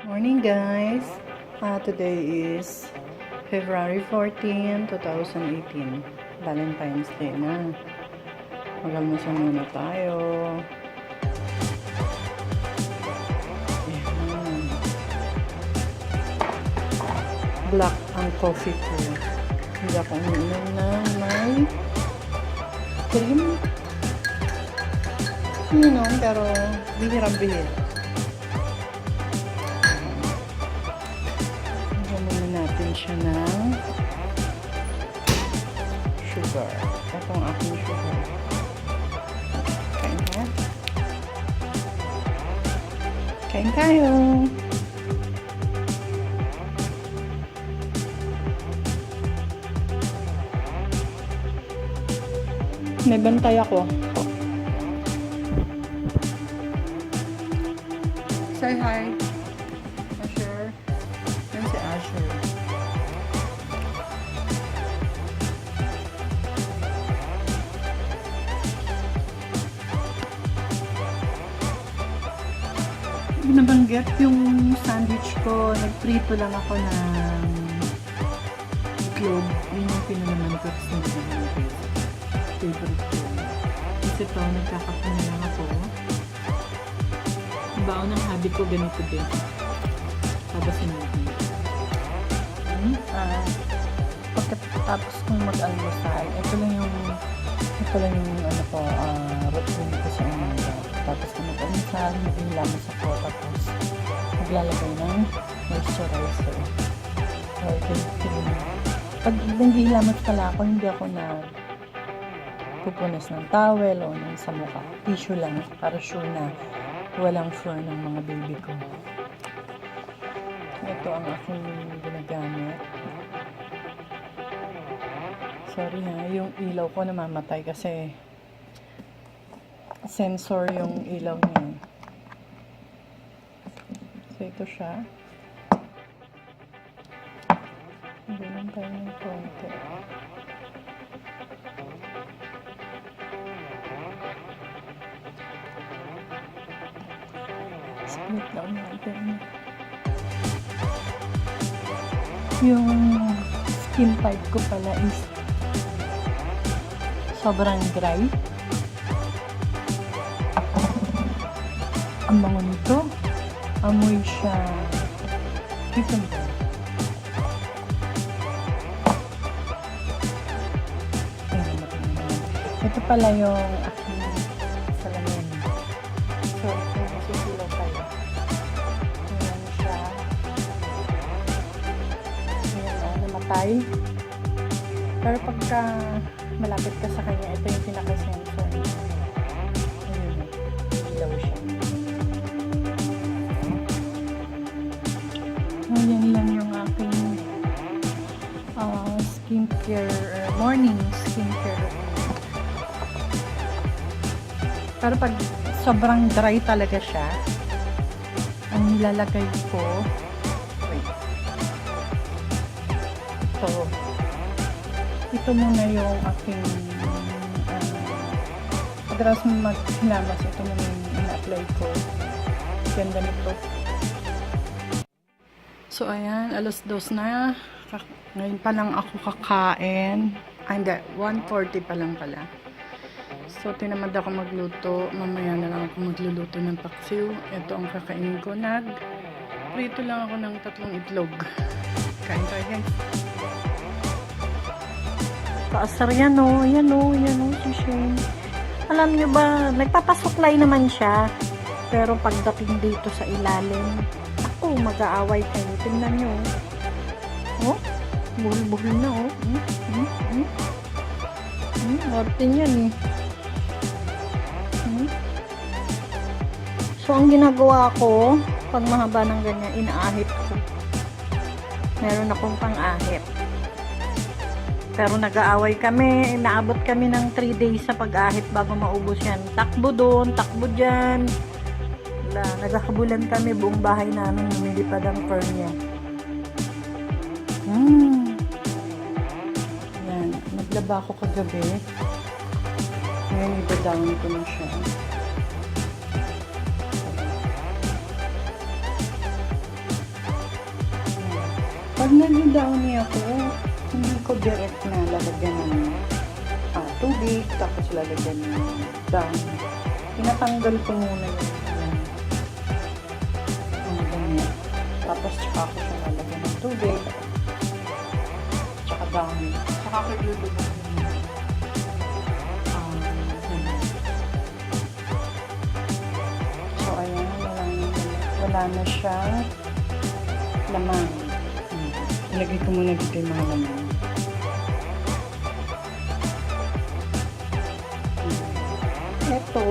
Morning guys! Today is February 14, 2018. Valentine's Day na. Mag-almusal muna tayo. Ayan. Black ang coffee ko. Hindi ako uminom ng may cream. Uminom pero bihirang-bihira. Natin siya ng sugar. Ito ang aking sugar. Kain na. Kain tayo. May bantay ako. Say hi. Asher. Yan si Asher. Binabanggit yung sandwich ko, nagprito lang ako ng itlog. Yun yung pinanaman ko sa favorite ko. Kasi ito, nagkakape na lang ako. Ang baon ng hobby ko, ganito din. Tapos natin. Pagkatapos kong mag-almusal, ito lang yung ano ko, routine ko sa umaga. Tapos kung mag-almusal, mag-ilamos ako, tapos maglalagay ng moisturizer or cream. Pag nag-ilamos pala ako, hindi ako na pupunas ng towel o ng sa mukha. Tissue lang para sure na walang fur ng mga baby ko. Ito ang aking ginagamit. Sorry ha, yung ilaw ko namamatay kasi sensor yung ilaw niya. So ito siya. Bilang tayo ng konti. Split lang natin. Yung skin type ko pala is sobrang dry. Ang bango nito. Amoy siya cucumber. Ito pala yung aking salamin. So, ito nasusilaw kayo. Ayan siya. Ayan namatay. Pero pagka malapit ka sa kanya, ito yung pinaka-sensor. Ayun, ilaw siya. Ayan lang yung aking skincare, morning skincare. Pero pag sobrang dry talaga siya, ang nilalagay ko, ito muna yung aking pagdaras maghilamas, ito muna yung ina-apply ko. Ganda nito. So ayan, alas 2 na. Ngayon pa lang ako kakain. Hindi, 1:40 pa lang pala. So tinamad ako magluto. Mamaya na lang ako magluluto ng paksiw. Ito ang kakainin ko. Prito lang ako ng 3 itlog. Kain tayo guys. Kaasar yan o. Yan o. Yan o. Si Shane. Alam nyo ba, nagpapasuklay naman siya. Pero pagdating dito sa ilalim, ako, mag-aaway kayo. Tingnan nyo. Oh, buhol-buhol na oh. Ortin yan eh. So, ang ginagawa ko, pag mahaba ng ganyan, inaahit ko. Meron akong pang-ahit. Pero nag-aaway kami, naabot kami ng 3 days sa pag-ahit bago maubos yan. Takbo doon, takbo dyan. Nagkakabulan kami, buong bahay namin, lumilipad ang fur niya. Yan, naglaba ako kagabi. Ngayon, iba-down ko na siya. Pag nag-downy ako, hindi ko direct na lalagyan ng tubig, tapos lalagyan ng downy. Tinatanggal ko muna yung damit. Tapos tsaka ako siya lalagyan ng tubig, tsaka downy. Tsaka ako ilulubog yung so, ayan, wala na siyang laman. Ilagay ko muna dito yung mga laman. Ito,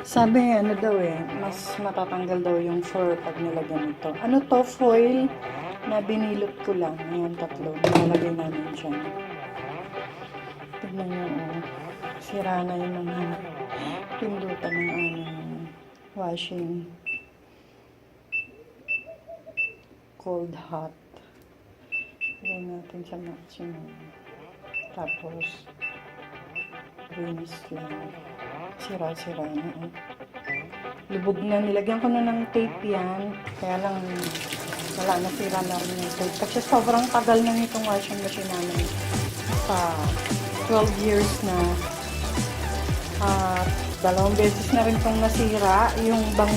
sabi ano daw mas matatanggal daw yung fur pag nilagyan ito. Ano to, foil na binilot ko lang. Ayan, 3. Nilalagay namin dyan. Tignan nyo, sira na yung mga pindutan ng aming washing. Cold, hot. Lagyan natin sa maximum. Tapos, rinse lang. Sira-sira na. Lubog na. Nilagyan ko na ng tape yan. Kaya lang, wala na, sira na rin yung tape. Kasi sobrang tagal na nitong washing machine namin. Sa 12 years na. 2 beses na rin itong nasira. Yung bang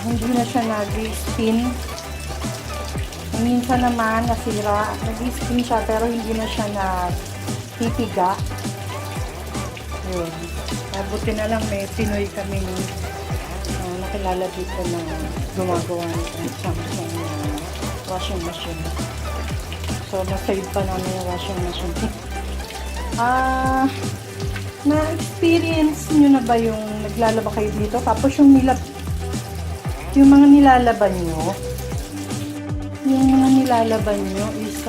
hindi na siya nag-spin. Minsan naman nasira, nag-spin siya pero hindi na siya nagpipiga. Yun. Buti na lang may Pinoy kaming nakilala dito na gumagawa ng Samsung washing machine. So, na-save pa namin yung washing machine. Na-experience nyo na ba yung naglalaba kayo dito? Tapos yung mga nilalaban nyo, is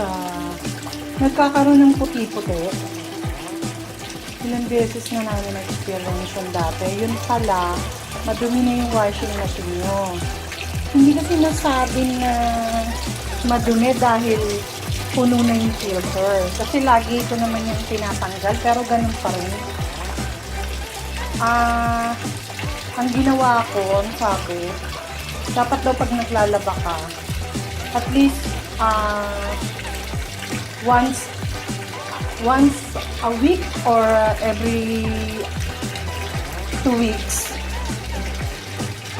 nagkakaroon ng puti-puti. Ilang beses na namin na-experience yung dati. Yun pala, madumi na yung washing machine nyo. Hindi kasi nasabi na madumi dahil puno na yung filter. Kasi lagi ito naman yung tinatanggal, pero ganun pa rin. Ang ginawa ko, sabi, dapat daw pag naglalaba ka, at least once a week or every 2 weeks,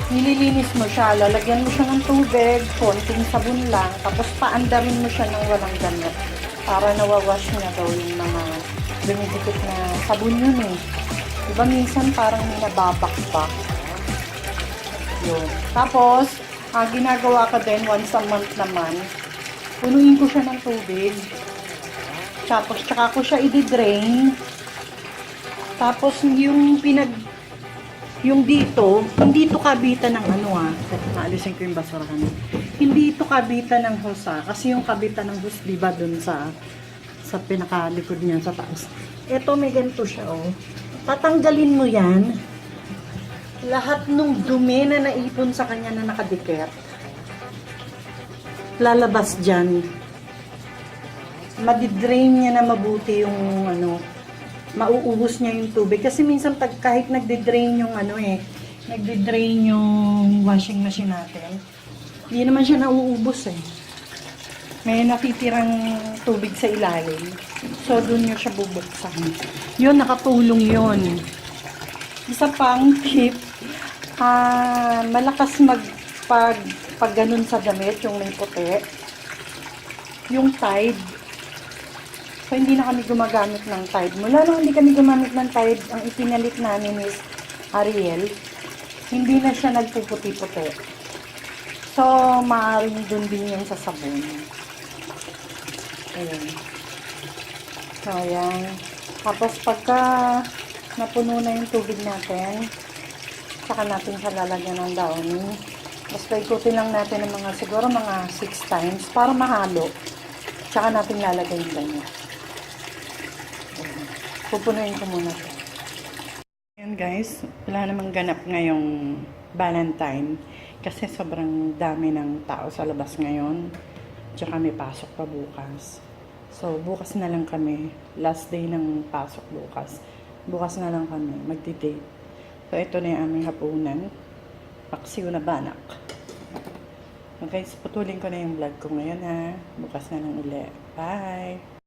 nililinis mo siya, lalagyan mo siya ng tubig, konting sabon lang, tapos paandarin mo siya ng walang gamit para nawawash niya daw yung mga dumidikit na sabon yun Diba minsan parang may nababakbak. Yun. Tapos, ginagawa ko din once a month naman, punuin ko siya ng tubig. Tapos, tsaka ko siya i-drain. Tapos, yung dito, hindi ito kabitan ng naalisin ko yung basurahan. Hindi ito kabitan ng hosa. Kasi yung kabitan ng hosa, diba dun sa pinakalikod niya sa taas. Ito, may ganito siya, Tatanggalin mo yan. Lahat nung dumi na naipon sa kanya na nakadikit, lalabas dyan. Madidrain niya na mabuti yung mauubos niya yung tubig. Kasi minsan kahit nagdidrain yung nagdidrain yung washing machine natin, hindi naman siya nauubos May natitirang tubig sa ilalim. So, dun nyo siya bubuksan. Yun, nakatulong yun. Isa pang tip, malakas pag ganun sa damit, yung may puti, yung Tide. So, hindi na kami gumagamit ng Tide. Mula nung hindi kami gumamit ng Tide, ang ipinalit namin is Ariel. Hindi na siya nagpuputi-puti. So, maaaring dun din yung sa sabon. Ayan. So, ayan. Tapos, pagka napuno na yung tubig natin, saka natin siya lalagyan ng downy. Basta ikutin lang natin ng siguro mga 6 times para mahalo. Tsaka natin lalagay yung ganyan. Pupunuin ko muna ito. Ayan guys, wala namang ganap ngayong Valentine. Kasi sobrang dami ng tao sa labas ngayon. Tsaka may pasok pa bukas. So, bukas na lang kami. Last day ng pasok bukas. Bukas na lang kami. Magdi-date. So, ito na yung aming hapunan. Paksiw na banak. Guys, putulin ko na yung vlog ko ngayon ha. Bukas na lang uli. Bye!